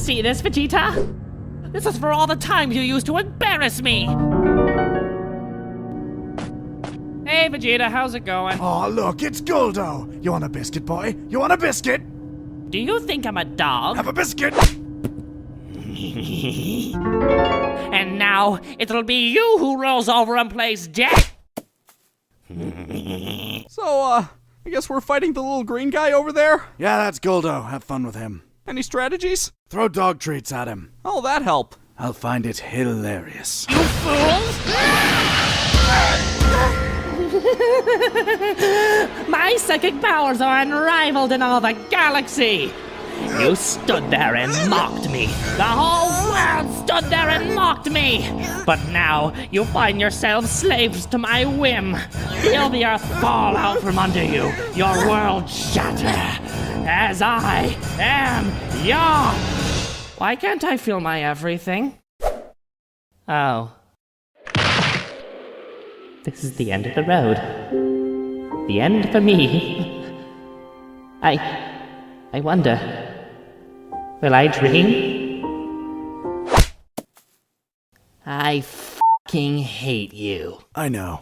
See this, Vegeta? This is for all the times you used to embarrass me! Hey, Vegeta, how's it going? Oh, look, it's Guldo. You want a biscuit, boy? You want a biscuit? Do you think I'm a dog? Have a biscuit! And now, it'll be you who rolls over and plays dead! So, I guess we're fighting the little green guy over there? Yeah, that's Guldo. Have fun with him. Any strategies? Throw dog treats at him. Oh, that help. I'll find it hilarious. You fools! My psychic powers are unrivaled in all the galaxy! You stood there and mocked me. The whole world stood there and mocked me. But now you find yourselves slaves to my whim. Feel the earth fall out from under you. Your world shatter. As I am young. Why can't I feel my everything? Oh. This is the end of the road. The end for me. I wonder, will I dream? I fucking hate you. I know.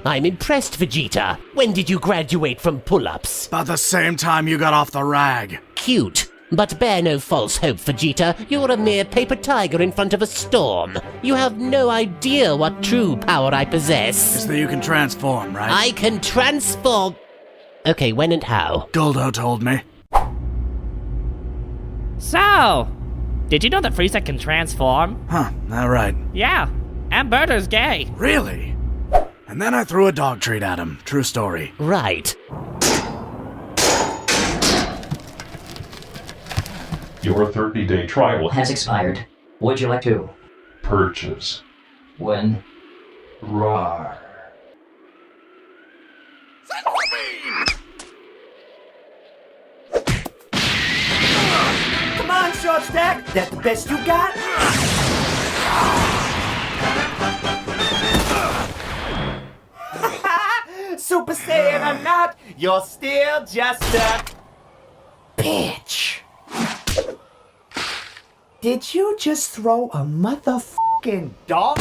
I'm impressed, Vegeta. When did you graduate from pull-ups? About the same time you got off the rag. Cute. But bear no false hope, Vegeta. You're a mere paper tiger in front of a storm. You have no idea what true power I possess. It's that you can transform, right? I can transform... Okay, when and how? Guldo told me. So, did you know that Frieza can transform? Huh, that right. Yeah, and Berter's gay. Really? And then I threw a dog treat at him. True story. Right. Your 30-day trial Has expired. Would you like to? purchase. When? Rawr. Come on, Short Stack. That the best you got? Super Saiyan or not, you're still just a bitch. Did you just throw a motherfucking dog?